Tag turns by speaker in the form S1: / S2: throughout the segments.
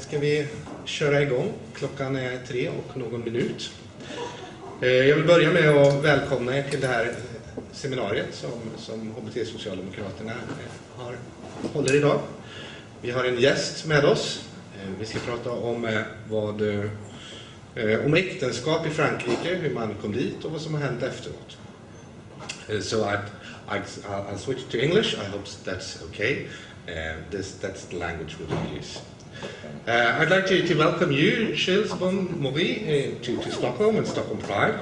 S1: ska vi köra igång. Klockan är 3 och någon minut. Jag vill börja med att välkomna er till det här seminariet som Socialdemokraterna håller idag. Vi har en gäst med oss. Vi ska prata om om äktenskap i Frankrike, hur man kom dit och vad som har hänt efteråt. So I'll switch to English. I hope that's okay. That's the language we will use. I'd like to welcome you, Gilles Bon-Maury, to Stockholm and Stockholm Pride.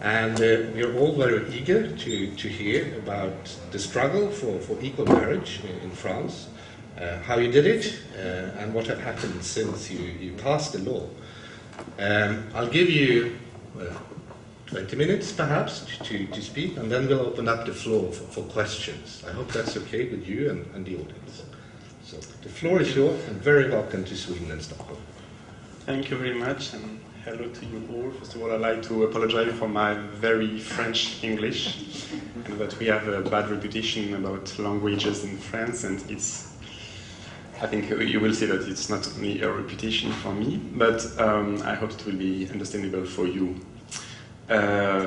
S1: And we're all very eager to hear about the struggle for equal marriage in France, how you did it, and what have happened since you passed the law. I'll give you 20 minutes perhaps to speak, and then we'll open up the floor for questions. I hope that's okay with you and the audience. So the floor is yours, and very welcome to Sweden and Stockholm.
S2: Thank you very much, and hello to you all. First of all, I'd like to apologize for my very French English, and that we have a bad reputation about languages in France, and I think you will see that it's not only a reputation for me, but I hope it will be understandable for you.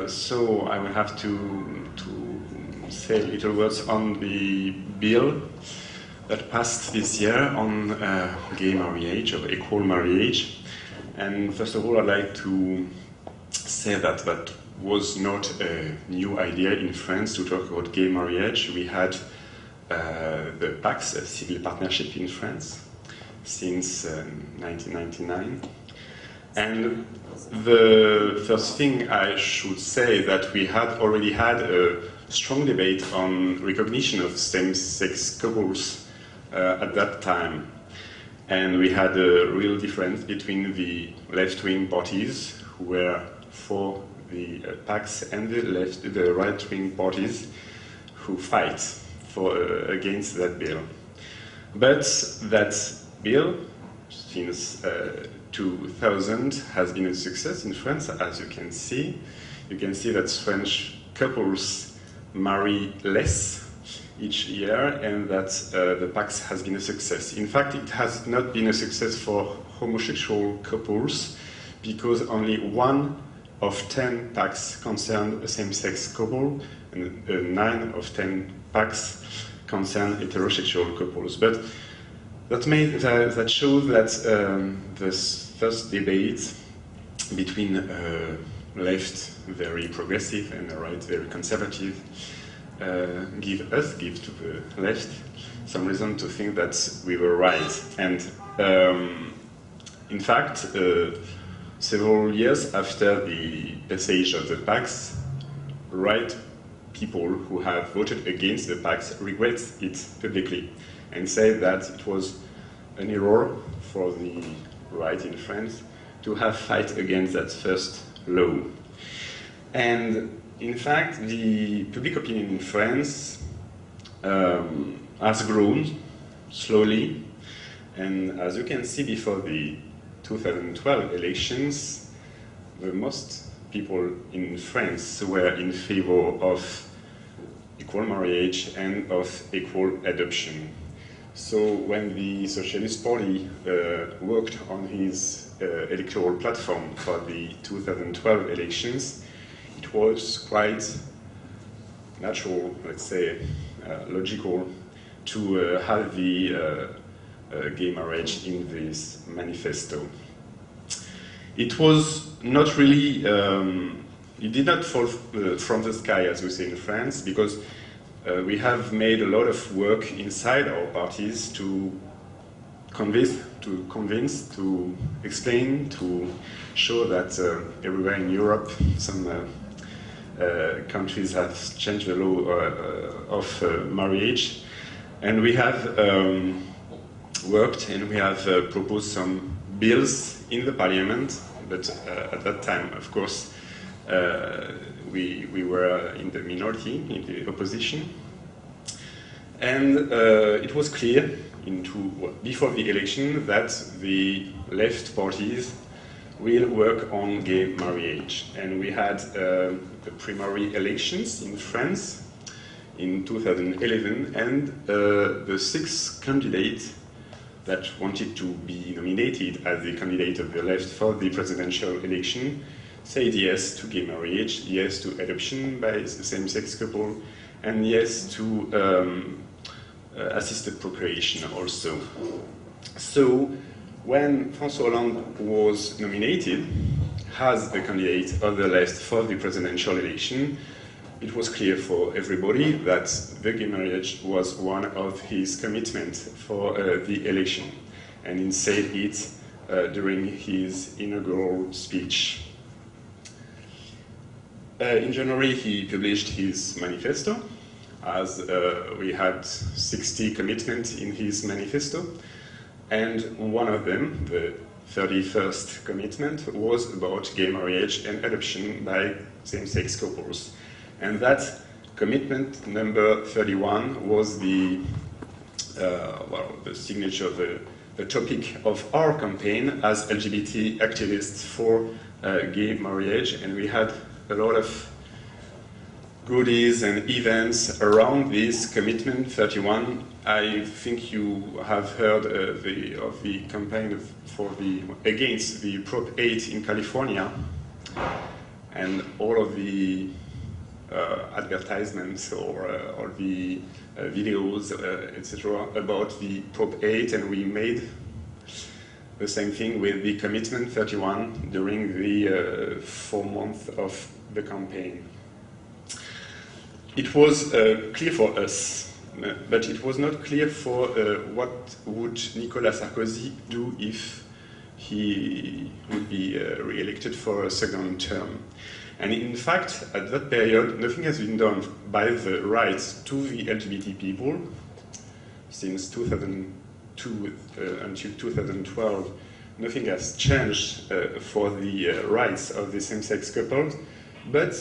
S2: So I will have to say little words on the bill that passed this year on gay marriage or equal marriage. And first of all, I'd like to say that was not a new idea in France to talk about gay marriage. We had the PACS, a civil partnership in France, since 1999. And the first thing I should say that we had already had a strong debate on recognition of same-sex couples at that time. And we had a real difference between the left-wing parties who were for the PACS and the right-wing parties who fight against that bill. But that bill, since 2000, has been a success in France, as you can see. You can see that French couples marry less each year, and that the PACS has been a success. In fact, it has not been a success for homosexual couples, because only 1 of 10 PACS concern a same-sex couple, and 9 of 10 PACS concern heterosexual couples. But that shows that this first debate between left, very progressive, and the right, very conservative, give to the left some reason to think that we were right. And in fact, several years after the passage of the PACS, right people who have voted against the PACS regret it publicly and say that it was an error for the right in France to have fight against that first law. And in fact, the public opinion in France has grown slowly, and as you can see before the 2012 elections, the most people in France were in favor of equal marriage and of equal adoption. So when the Socialist Party worked on his electoral platform for the 2012 elections, it was quite natural, let's say, logical, to have the gay marriage in this manifesto. It was not really, it did not fall from the sky, as we say in France, because we have made a lot of work inside our parties to convince, to explain, to show that everywhere in Europe some countries have changed the law of marriage, and we have worked and we have proposed some bills in the parliament, but at that time, of course, we were in the minority, in the opposition, and it was clear before the election that the left parties will work on gay marriage. And we had the primary elections in France in 2011, and the 6 candidates that wanted to be nominated as the candidate of the left for the presidential election said yes to gay marriage, yes to adoption by same-sex couple, and yes to assisted procreation also. So when François Hollande was nominated as the candidate of the left for the presidential election, it was clear for everybody that the gay marriage was one of his commitments for the election. And he said it during his inaugural speech. In January, he published his manifesto, as we had 60 commitments in his manifesto. And one of them, the 31st commitment, was about gay marriage and adoption by same-sex couples. And that commitment number 31 was the signature, the topic of our campaign as LGBT activists for gay marriage. And we had a lot of goodies and events around this commitment 31. I think you have heard of the campaign against the Prop 8 in California, and all of the advertisements or the videos, etc., about the Prop 8, and we made the same thing with the Commitment 31 during the 4 months of the campaign. It was clear for us, but it was not clear for what would Nicolas Sarkozy do if he would be re-elected for a second term. And in fact, at that period, nothing has been done by the right to the LGBT people. Since 2002 until 2012, nothing has changed for the rights of the same-sex couples, but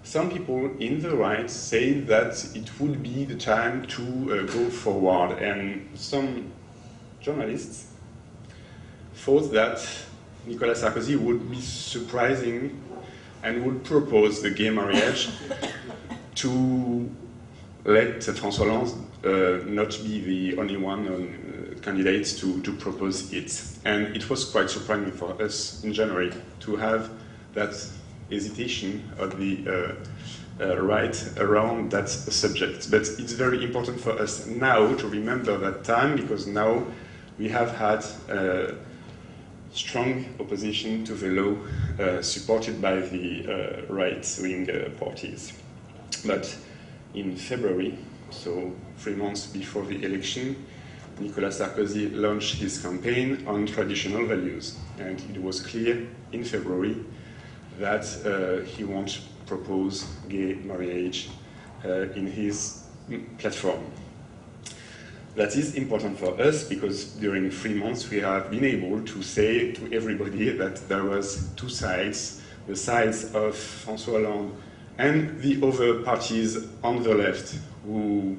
S2: some people in the right say that it would be the time to go forward, and some journalists thought that Nicolas Sarkozy would be surprising and would propose the gay marriage to let François Hollande not be the only one candidate to propose it. And it was quite surprising for us in January to have that hesitation of the right around that subject. But it's very important for us now to remember that time, because now we have had strong opposition to the law supported by the right-wing parties. But in February, so 3 months before the election, Nicolas Sarkozy launched his campaign on traditional values. And it was clear in February that he won't propose gay marriage in his platform. That is important for us because during 3 months we have been able to say to everybody that there was two sides, the sides of François Hollande and the other parties on the left who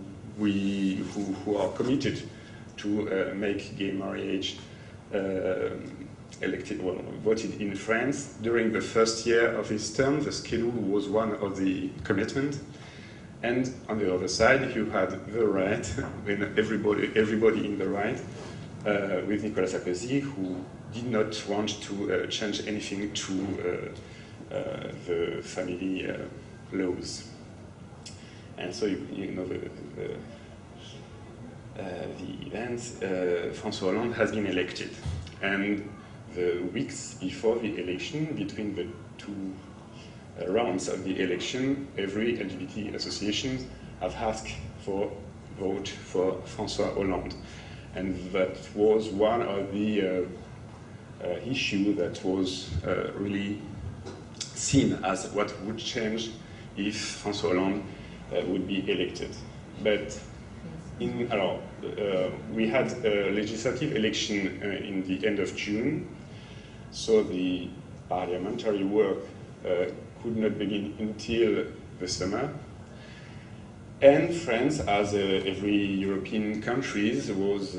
S2: are committed to make gay marriage voted in France. During the first year of his term, the schedule was one of the commitments. And on the other side, you had the right, everybody in the right, with Nicolas Sarkozy, who did not want to change anything to the family laws. And so you know the events. François Hollande has been elected, and the weeks before the election, between the two rounds of the election, every LGBT association have asked for vote for François Hollande. And that was one of the issues that was really seen as what would change if François Hollande would be elected. But we had a legislative election in the end of June, so the parliamentary work could not begin until the summer. And France, as every European country, was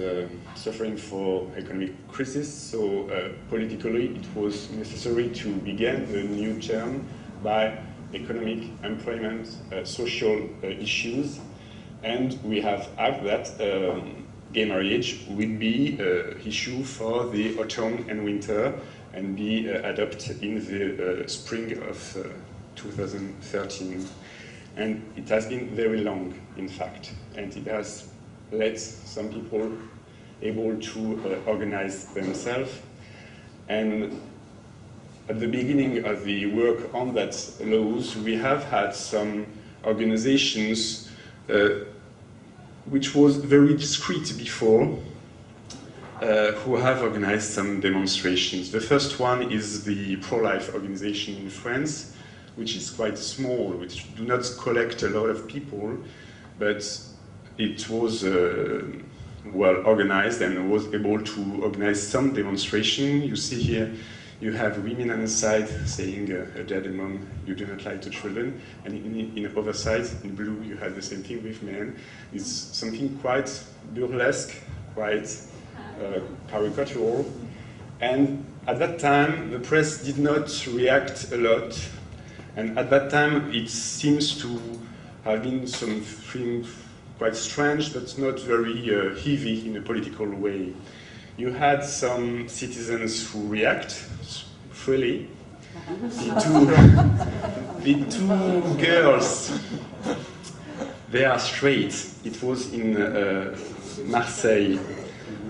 S2: suffering for economic crisis, so politically it was necessary to begin the new term by economic, employment, social issues. And we have asked that gay marriage will be issued for the autumn and winter and be adopted in the spring of 2013. And it has been very long, in fact, and it has led some people able to organize themselves. And at the beginning of the work on that laws, we have had some organizations which was very discreet before, who have organized some demonstrations. The first one is the pro-life organization in France, which is quite small, which do not collect a lot of people, but it was well organized and was able to organize some demonstration. You see here, you have women on the side saying, a dead mom, you do not lie to children, and in the other side, in blue, you have the same thing with men. It's something quite burlesque, quite caricatural, and at that time, the press did not react a lot. And at that time, it seems to have been something quite strange, but not very heavy in a political way. You had some citizens who react freely. The two girls, they are straight. It was in Marseille.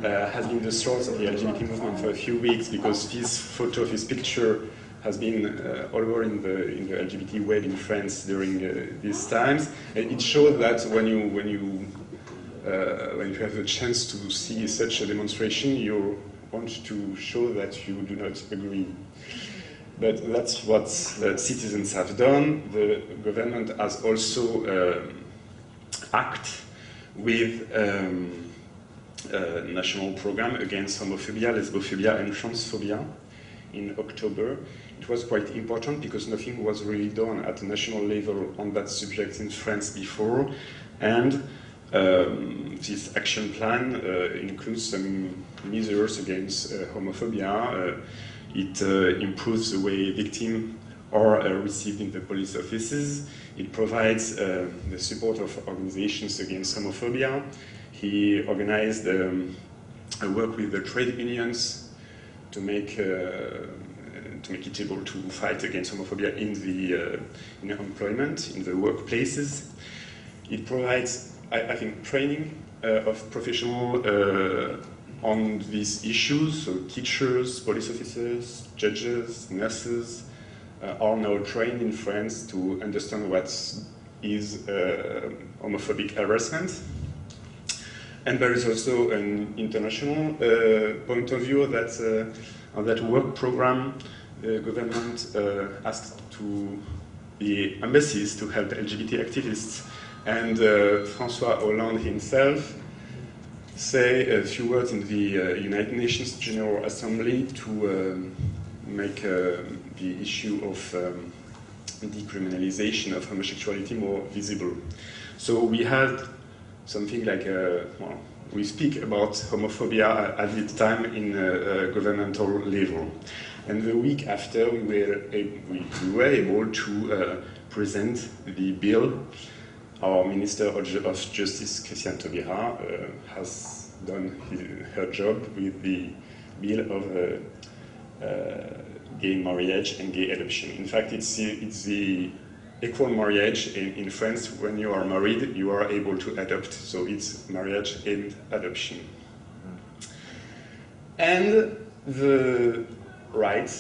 S2: Has been the source of the LGBT movement for a few weeks because this photo, this picture, has been all over in the LGBT web in France during these times. And it shows that when you have a chance to see such a demonstration, you want to show that you do not agree. But that's what citizens have done. The government has also acted with a national program against homophobia, lesbophobia, and transphobia in October. It was quite important because nothing was really done at a national level on that subject in France before, and this action plan includes some measures against homophobia. It improves the way victims are received in the police offices. It provides the support of organizations against homophobia. He organized a work with the trade unions to make it able to fight against homophobia in the employment, in the workplaces. It provides, I think, training of professionals on these issues. So teachers, police officers, judges, nurses are now trained in France to understand what is homophobic harassment. And there is also an international point of view that on that work program, the government asked to the embassies to help LGBT activists. And François Hollande himself say a few words in the United Nations General Assembly to make the issue of decriminalization of homosexuality more visible. So we had something like, well, we speak about homophobia at the time in a governmental level. And the week after, we were able to present the bill. Our Minister of Justice, Christiane Taubira, has done her job with the bill of gay marriage and gay adoption. In fact, it's the equal marriage in France. When you are married, you are able to adopt. So it's marriage and adoption. And the right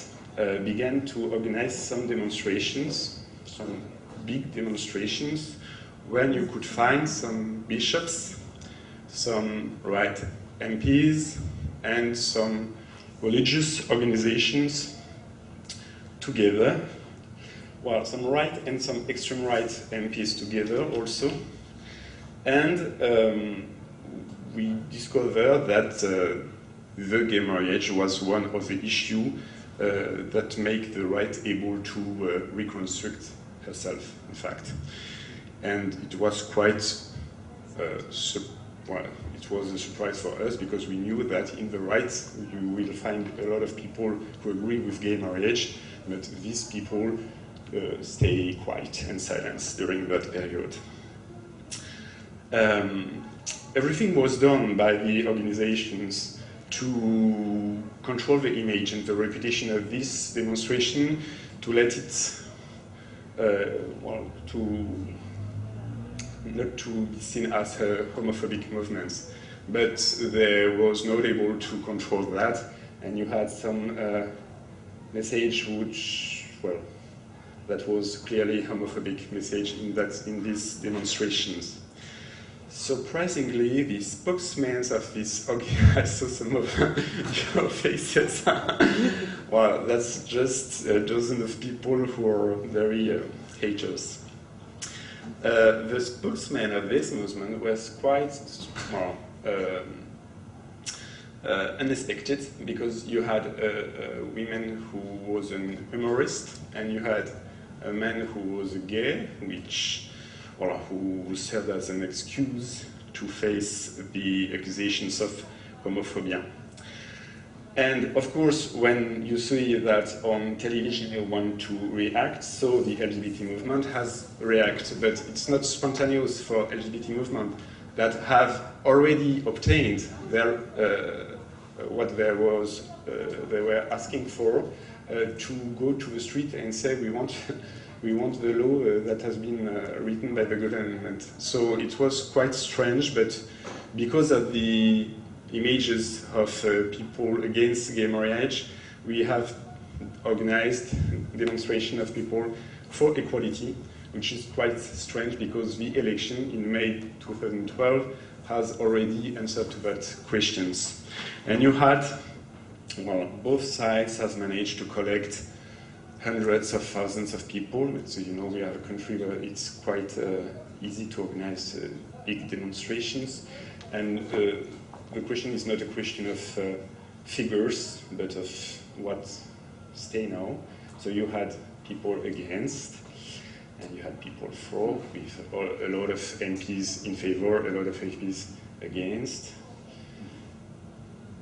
S2: began to organize some demonstrations, some big demonstrations, when you could find some bishops, some right MPs, and some religious organizations together. Well, some right and some extreme right MPs together also. And we discovered that the gay marriage was one of the issues that make the right able to reconstruct herself, in fact. And it was quite, well, it was a surprise for us because we knew that in the right you will find a lot of people who agree with gay marriage, but these people stay quiet and silent during that period. everything was done by the organizations to control the image and the reputation of this demonstration, to let it, not to be seen as a homophobic movement. But they was not able to control that, and you had some message which, well, that was clearly homophobic message in these demonstrations. Surprisingly, the spokesmen of this I saw some of your faces. Well, that's just a dozen of people who are very haters. The spokesman of this movement was quite unexpected, because you had a woman who was an humorist, and you had a man who was gay, who served as an excuse to face the accusations of homophobia. And of course, when you see that on television you want to react, so the LGBT movement has reacted, but it's not spontaneous for LGBT movement that have already obtained their what they were asking for, to go to the street and say we want the law that has been written by the government. So it was quite strange, but because of the images of people against gay marriage, we have organized demonstration of people for equality, which is quite strange because the election in May 2012 has already answered to that questions. And you had, well, both sides has managed to collect hundreds of thousands of people. So, you know, we have a country where it's quite easy to organize big demonstrations. And the question is not a question of figures, but of what stay now. So you had people against, and you had people for, with a lot of MPs in favor, a lot of MPs against.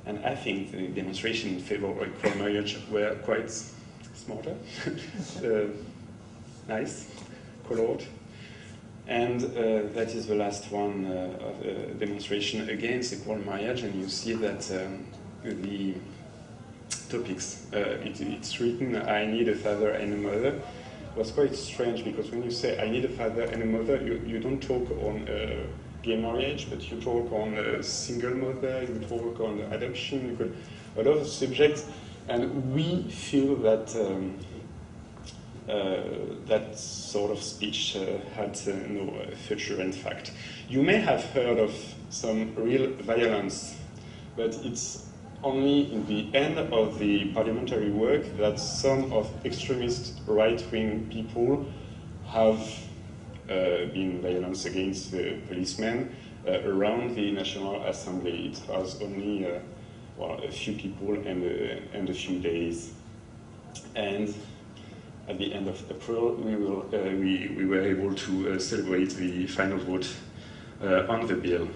S2: And I think the demonstration in favor of equal marriage were quite smarter, nice, colored. And that is the last one of demonstration against equal marriage, and you see that the topics, it's written, I need a father and a mother. It was quite strange, because when you say I need a father and a mother, you don't talk on gay marriage, but you talk on a single mother, you talk on adoption, a lot of subjects, and we feel that that sort of speech had no future. In fact, you may have heard of some real violence, but it's only in the end of the parliamentary work that some of extremist right-wing people have been violence against the policemen around the National Assembly. It was only a few people and a few days. And at the end of April, we were able to celebrate the final vote on the bill.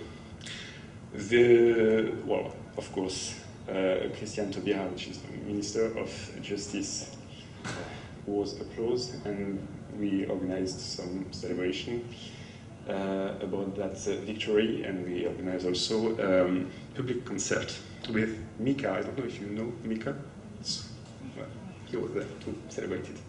S2: Of course, Christian Taubira, which is the Minister of Justice, was applauded, and we organized some celebration about that victory, and we organized also public concert with Mika. I don't know if you know Mika. He was there to celebrate it.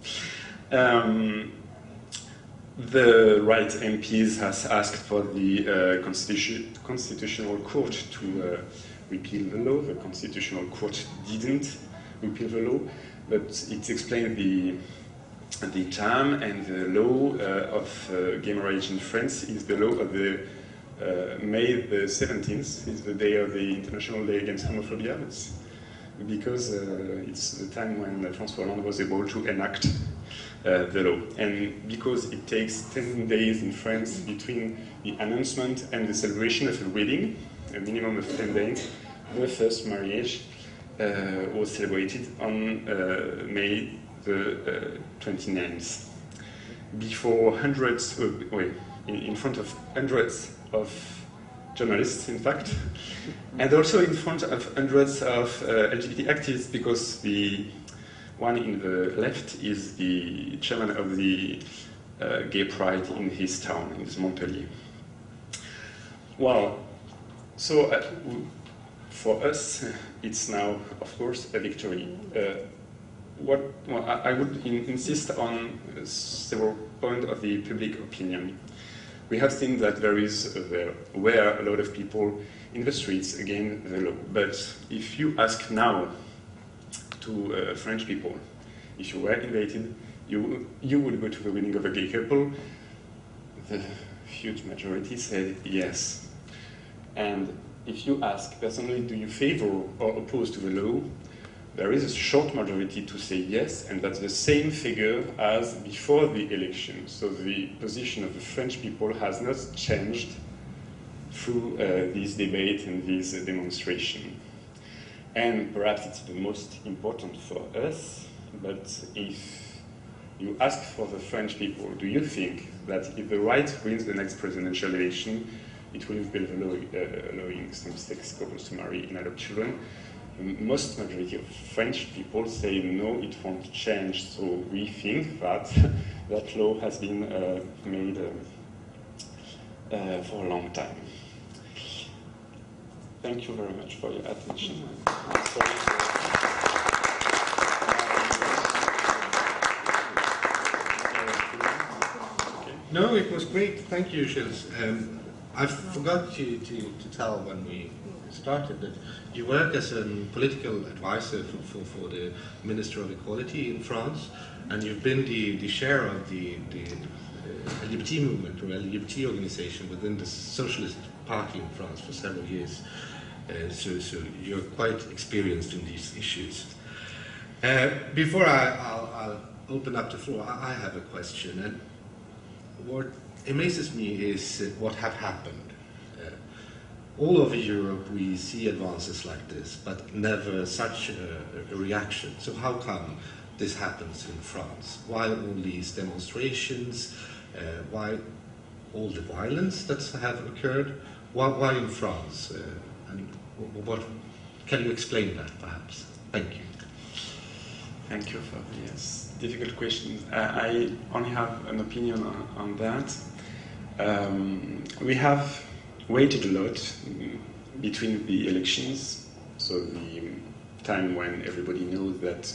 S2: The right MPs has asked for the Constitutional Court to repeal the law. The Constitutional Court didn't repeal the law, but it explained the term, and the law of gay marriage in France is the law of the May the 17th, is the day of the International Day Against Homophobia. It's because it's the time when François Hollande was able to enact the law. And because it takes 10 days in France between the announcement and the celebration of a wedding, a minimum of 10 days, the first marriage was celebrated on May the 29th. Before hundreds, in front of hundreds of journalists, in fact, and also in front of hundreds of LGBT activists, because the one in the left is the chairman of the Gay Pride in his town, in Montpellier. Well, So for us, it's now, of course, a victory. I would insist on several points of the public opinion. We have seen that there were a lot of people in the streets against the law. But if you ask now to French people, if you were invited, you would go to the wedding of a gay couple, the huge majority said yes. And if you ask personally, do you favor or oppose to the law, there is a short majority to say yes, and that's the same figure as before the election. So the position of the French people has not changed through this debate and this demonstration. And perhaps it's the most important for us, but if you ask for the French people, do you think that if the right wins the next presidential election, it will be allowing same-sex couples to marry and adopt children? The most majority of French people say no, it won't change. So we think that that law has been made for a long time. Thank you very much for your attention.
S1: No, it was great. Thank you, Gilles. I forgot to tell when we started that you work as a political advisor for the Minister of Equality in France, and you've been the chair of the LGBT movement or LGBT organization within the Socialist Party in France for several years. So you're quite experienced in these issues. Before I'll open up the floor, I have a question. And what amazes me is what have happened. All over Europe we see advances like this, but never such a reaction. So how come this happens in France? Why all these demonstrations? Why all the violence that have occurred? Why in France? And what can you explain that, perhaps? Thank you.
S2: Thank you for this difficult question. I only have an opinion on that. We have waited a lot between the elections, so the time when everybody knows that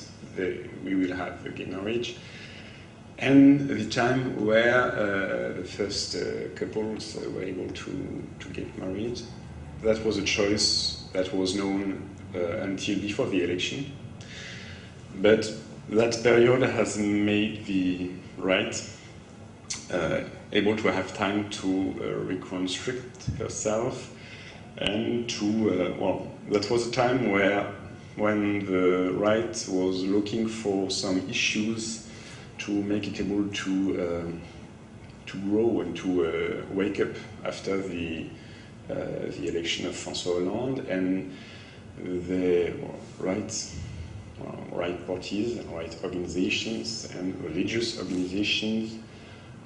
S2: we will have a gay marriage, and the time where the first couples were able to get married. That was a choice that was known until before the election. But that period has made the right able to have time to reconstruct herself, and to, that was a time when the right was looking for some issues to make it able to grow and to wake up after the election of François Hollande, and the right parties, right organizations, and religious organizations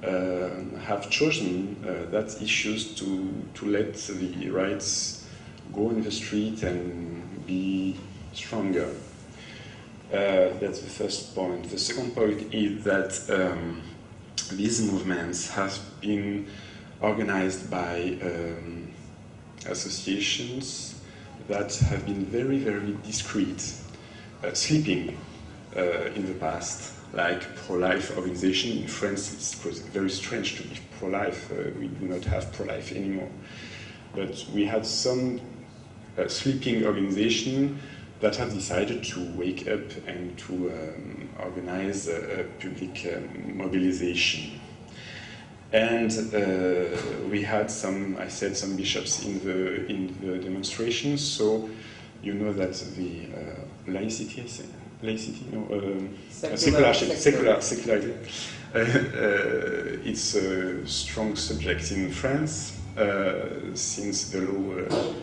S2: have chosen that issues to let the rights go in the street and be stronger. That's the first point. The second point is that these movements have been organized by associations that have been very, very discreet, sleeping in the past, like pro-life organization. In France, it was very strange to be pro-life. We do not have pro-life anymore. But we had some sleeping organization that have decided to wake up and to organize a public mobilization. And we had some bishops in the demonstrations. So you know that the secularity. It's a strong subject in France since the law,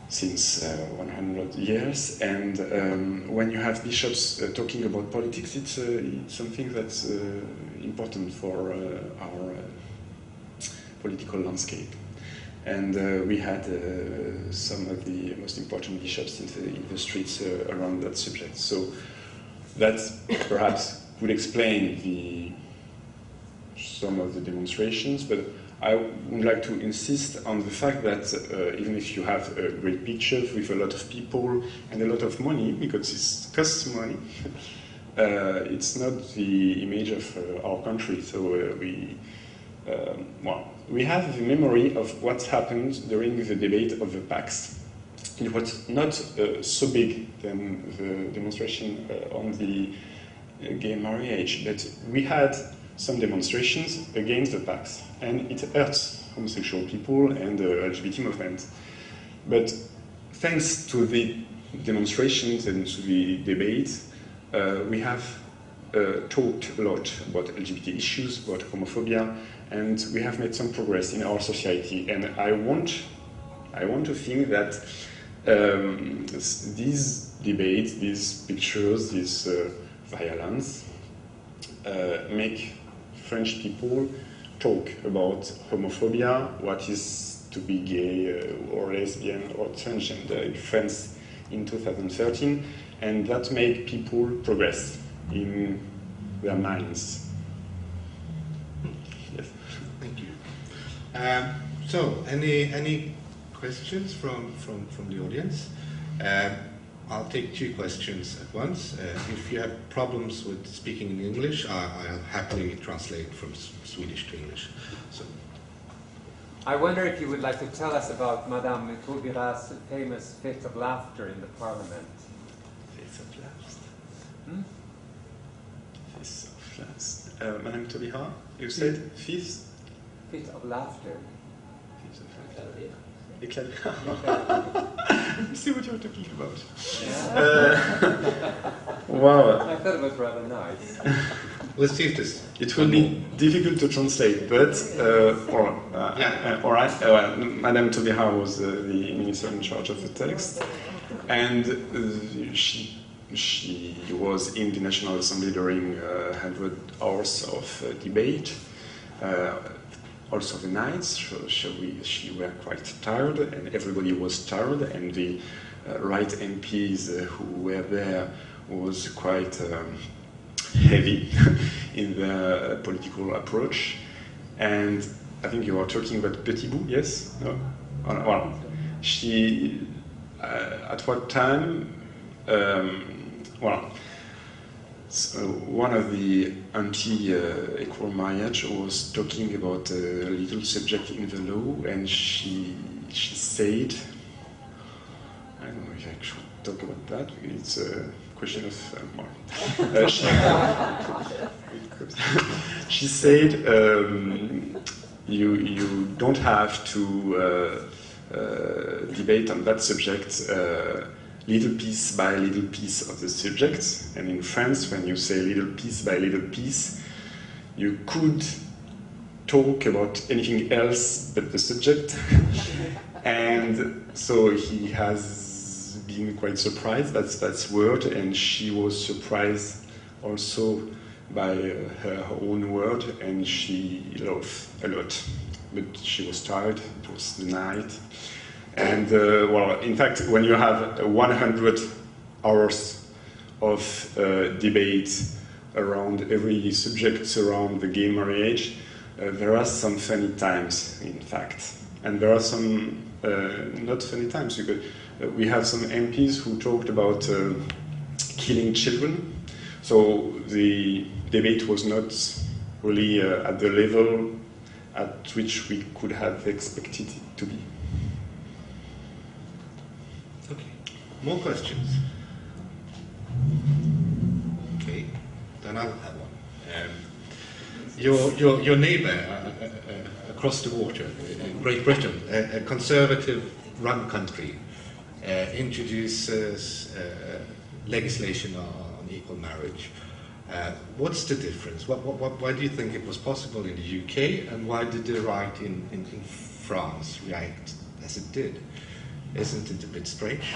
S2: since 100 years. And when you have bishops talking about politics, it's something that's important for our political landscape. And we had some of the most important bishops in the streets around that subject. So that perhaps would explain some of the demonstrations, but I would like to insist on the fact that even if you have a great picture with a lot of people and a lot of money, because it costs money, it's not the image of our country. So we have the memory of what happened during the debate of the PACs. It was not so big than the demonstration on the gay marriage, but we had some demonstrations against the PACs, and it hurts homosexual people and the LGBT movement. But thanks to the demonstrations and to the debates, we have talked a lot about LGBT issues, about homophobia, and we have made some progress in our society. And I want to think that these debates, these pictures, this violence make French people talk about homophobia, what is to be gay or lesbian or transgender in France in 2013, and that make people progress in their minds. Yes.
S1: Thank you. So, any questions from the audience? I'll take 2 questions at once. If you have problems with speaking in English, I'll happily translate from Swedish to English. So,
S3: I wonder if you would like to tell us about Madame Taubira's famous fit of laughter in the parliament.
S2: Fit of laughter? Fit of laughter. Madame Taubira, you said fit?
S3: Fit of laughter.
S2: Fit of laughter. I see what you're talking about.
S3: Yeah.
S2: Wow.
S3: I thought it was rather nice.
S1: let's see if this.
S2: It will be difficult to translate, but all right. Madame Taubira was the minister in charge of the text, and she was in the National Assembly during 100 hours of debate. Also the nights, she were quite tired, and everybody was tired, and the right MPs who were there was quite heavy in their political approach. And I think you are talking about Petit Bout, yes? No? Well, she, at what time, so one of the anti-equal marriage was talking about a little subject in the law, and she said, I don't know if I should talk about that, it's a question of she said, you don't have to debate on that subject little piece by little piece of the subject. And in France, when you say little piece by little piece, you could talk about anything else but the subject. And so he has been quite surprised, that's that word, and she was surprised also by her own word, and she laughed a lot. But she was tired, it was the night. And in fact, when you have 100 hours of debate around every subject around the gay marriage, there are some funny times, in fact. And there are some not funny times, because we have some MPs who talked about killing children. So the debate was not really at the level at which we could have expected it to be.
S1: Okay. More questions? Okay. Then I'll have one. Your neighbour across the water, Great Britain, a conservative-run country, introduces legislation on equal marriage. What's the difference? Why do you think it was possible in the UK, and why did the right in France react as it did? Isn't it a bit strange?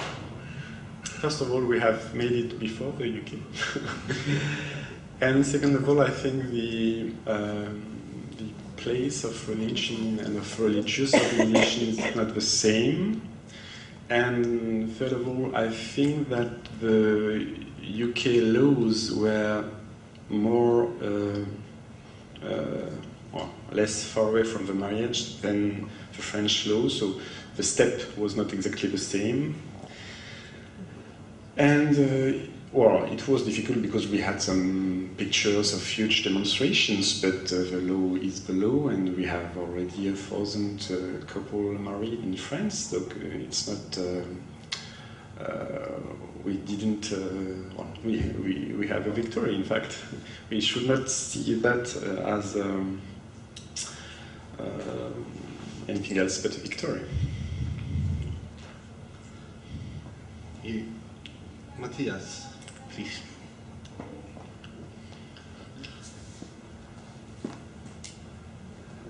S2: First of all, we have made it before the UK. And second of all, I think the place of religion and of religious organization is not the same. And third of all, I think that the UK laws were more less far away from the marriage than the French law, so the step was not exactly the same. And well, it was difficult because we had some pictures of huge demonstrations, but the law is the law, and we have already 1,000 couples married in France, so it's not... we didn't... well, we have a victory, in fact. We should not see that as anything else but a victory.
S1: Matthias, please.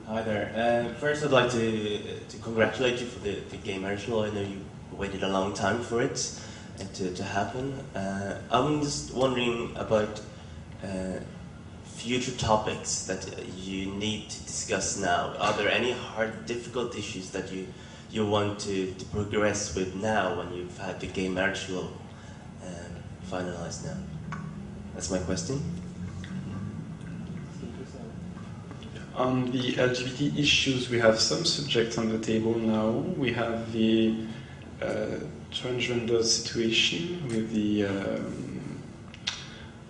S4: Hi there. First, I'd like to congratulate you for the gay marriage law. I know you waited a long time for it and to happen. I'm just wondering about future topics that you need to discuss now. Are there any hard, difficult issues that you want to progress with now when you've had the gay marriage law finalized now? That's my question.
S2: On the LGBT issues, we have some subjects on the table now. We have the transgender situation with the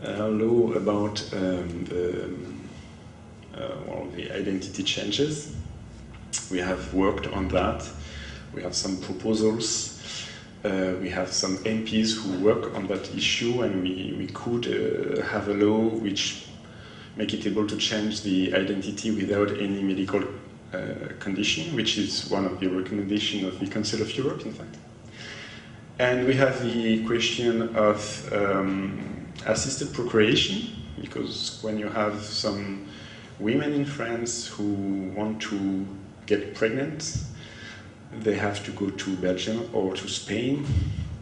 S2: law about the identity changes. We have worked on that. We have some proposals. We have some MPs who work on that issue, and we could have a law which make it able to change the identity without any medical condition, which is one of the recommendations of the Council of Europe, in fact. And we have the question of assisted procreation, because when you have some women in France who want to get pregnant, they have to go to Belgium or to Spain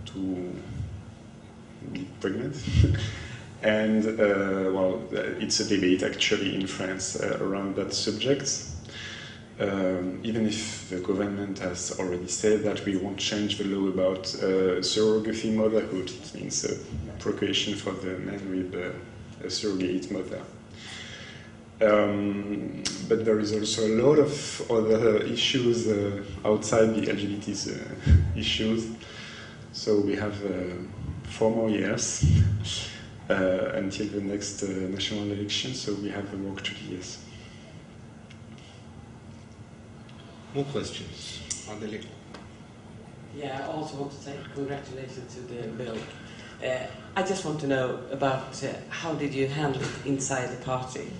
S2: to be pregnant. And well, it's a debate actually in France around that subject. Even if the government has already said that we won't change the law about surrogacy motherhood, it means procreation for the men with a surrogate mother. But there is also a lot of other issues outside the LGBT issues. So we have 4 more years until the next national election, so we have work to do, yes.
S1: More questions? Adeli?
S5: Yeah, I also want to say congratulations to the bill. I just want to know about how did you handle it inside the party,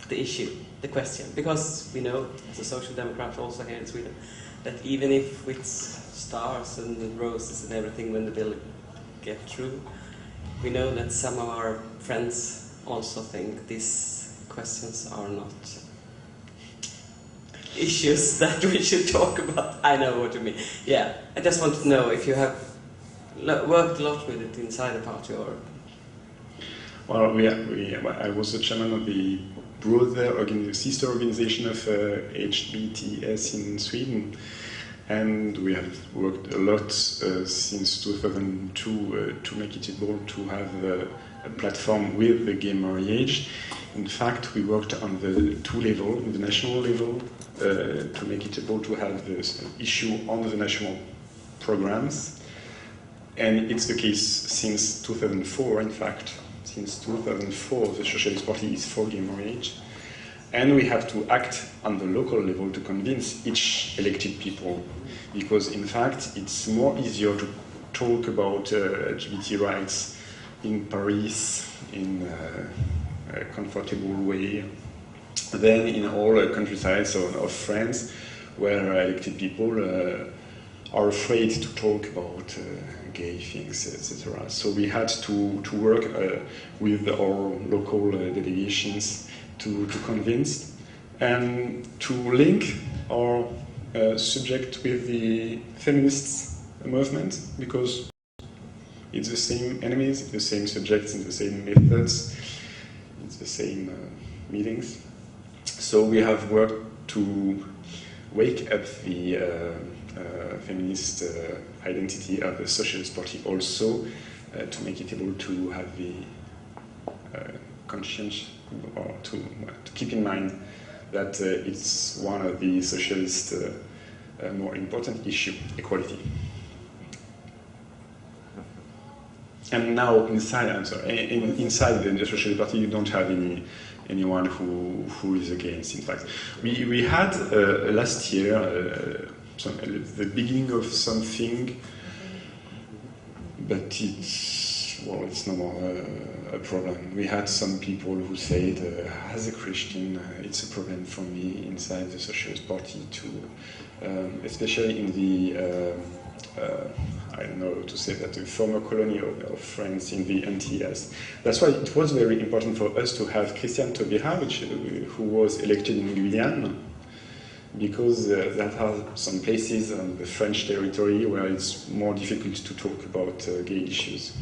S5: the issue, the question? Because we know, as a social democrat also here in Sweden, that even if with stars and roses and everything when the bill gets through, we know that some of our friends also think these questions are not issues that we should talk about. I know what you mean. Yeah, I just want to know if you have worked a lot with it inside the party or...
S2: Well, I was the chairman of the sister organization of HBTS in Sweden, and we have worked a lot since 2002 to make it able to have a platform with the gay marriage. In fact, we worked on the 2 levels, the national level, to make it able to have this issue on the national programs. And it's the case since 2004, in fact. Since 2004, the Socialist Party is for gay marriage. And we have to act on the local level to convince each elected people. Because, in fact, it's more easier to talk about LGBT rights in Paris in a comfortable way than in all countrysides of France, where elected people are afraid to talk about gay things, etc. So we had to work with our local delegations to convince and to link our subject with the feminist movement, because it's the same enemies, it's the same subjects, and the same methods, it's the same meetings. So we have worked to wake up the feminist identity of the Socialist Party also, to make it able to have the conscience, or to keep in mind that it's one of the socialist more important issue, equality. And now inside the Social Party, you don't have anyone who is against. In fact, we had last year the beginning of something, but it's no more a problem. We had some people who said, as a Christian, it's a problem for me inside the Socialist Party too, especially in the I don't know how to say that, the former colony of France in the NTS. That's why it was very important for us to have Christian Taubira, who was elected in Guyane, because that are some places on the French territory where it's more difficult to talk about gay issues.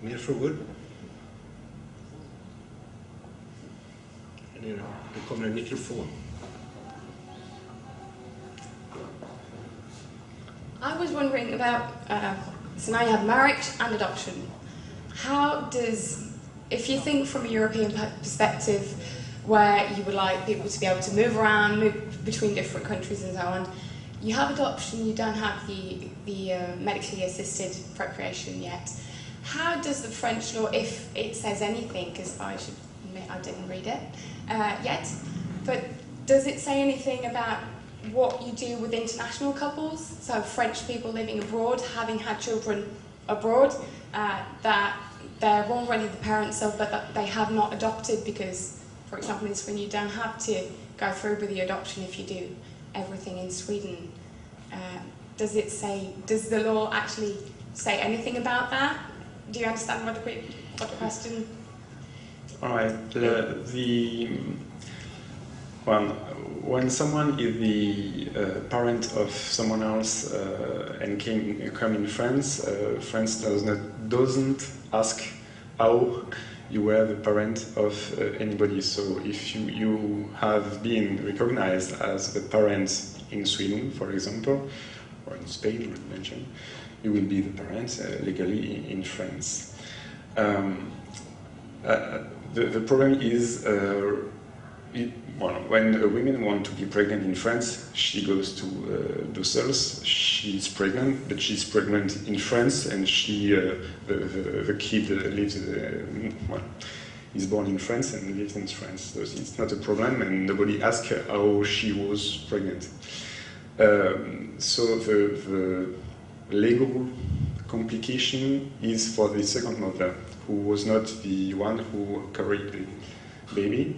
S1: Mer frågor? Det kommer en mikrofon.
S6: I was wondering about, so now you have marriage and adoption. How does, if you think from a European perspective, where you would like people to be able to move around, move between different countries and so on, you have adoption, you don't have the medically assisted procreation yet. How does the French law, if it says anything, because I should admit I didn't read it yet, but does it say anything about what you do with international couples, so French people living abroad, having had children abroad, that they're already the parents of, but that they have not adopted because, for example, in Sweden you don't have to go through with the adoption if you do everything in Sweden. Does the law actually say anything about that? Do you understand what the question?
S2: All right. When someone is the parent of someone else and come in France, France doesn't ask how you were the parent of anybody. So if you have been recognized as the parent in Sweden, for example, or in Spain, you mentioned, you will be the parent legally in France. The problem is when a woman wants to be pregnant in France, she goes to Brussels. She's pregnant, but she's pregnant in France, and the kid lives is born in France and lives in France. So it's not a problem, and nobody asks her how she was pregnant. So the legal complication is for the second mother, who was not the one who carried the baby.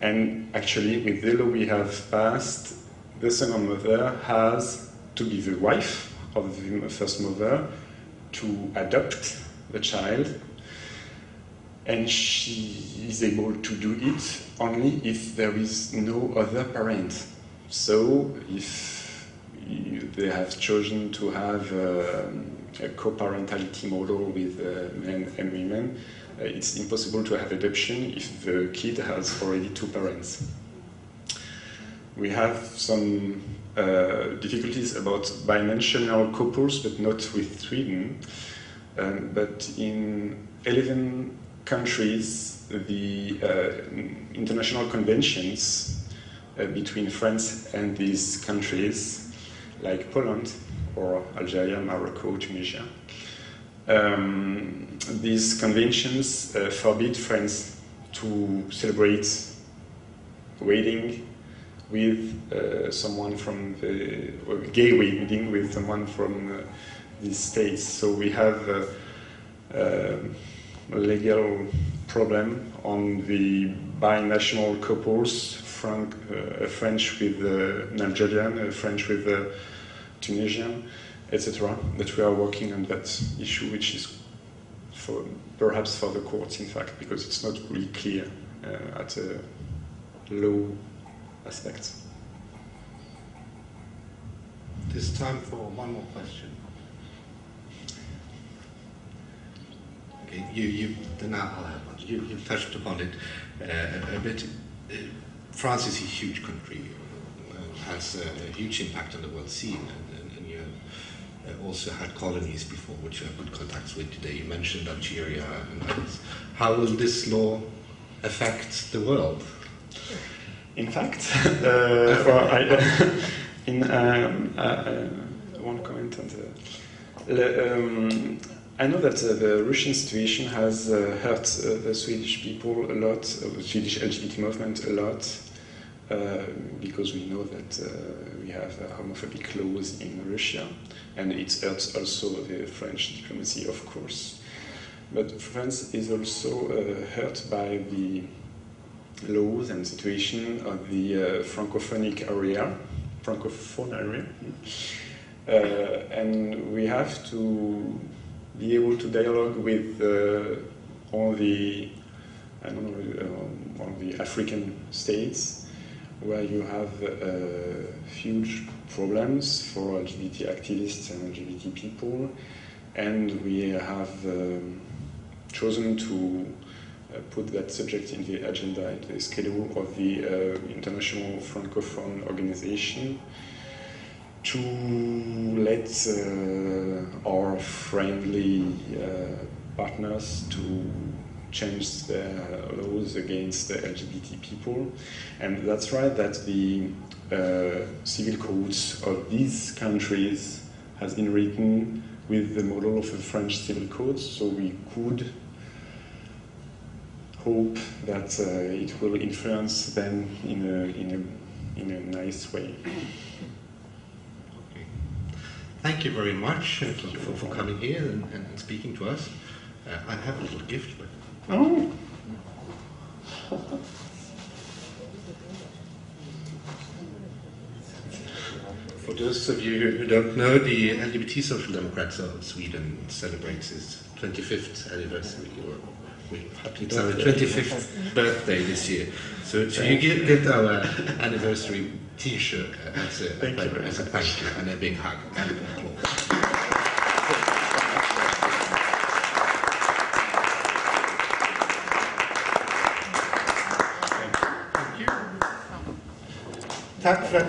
S2: And actually, with the law we have passed, the second mother has to be the wife of the first mother to adopt the child, and she is able to do it only if there is no other parent. So if they have chosen to have a co-parentality model with men and women, it's impossible to have adoption if the kid has already two parents. We have some difficulties about binational couples, but not with Sweden. But in 11 countries, the international conventions between France and these countries, like Poland or Algeria, Morocco, Tunisia, these conventions forbid France to celebrate wedding with someone from gay wedding with someone from these states. So we have a legal problem on the binational couples, French with an Algerian, French with Tunisian, etc. But we are working on that issue, which is perhaps for the courts, in fact, because it's not really clear at a law aspect.
S1: There's time for one more question. Okay, then I'll have one. You've touched upon it a bit. France is a huge country, has a huge impact on the world scene, and you have also had colonies before, which you have good contacts with today. You mentioned Algeria and others. How will this law affect the world?
S2: In fact, one comment on I know that the Russian situation has hurt the Swedish people a lot, the Swedish LGBT movement a lot, because we know that we have homophobic laws in Russia, and it hurts also the French diplomacy, of course. But France is also hurt by the laws and situation of the francophone area, and we have to be able to dialogue with all the, one of the African states where you have huge problems for LGBT activists and LGBT people, and we have chosen to put that subject in the agenda, in the schedule of the International Francophone Organization, to let our friendly partners to change their laws against the LGBT people. And that's right that the civil codes of these countries has been written with the model of the French civil codes, so we could hope that it will influence them in a nice way.
S1: Thank you very much for coming here and speaking to us. I have a little gift. But...
S2: Oh.
S1: For those of you who don't know, the LGBT Socialdemokrater of Sweden celebrates its 25th anniversary. It's our 25th birthday this year. So you get our anniversary T-shirt as a thank you and a big hug and applause. Thank you. Tack för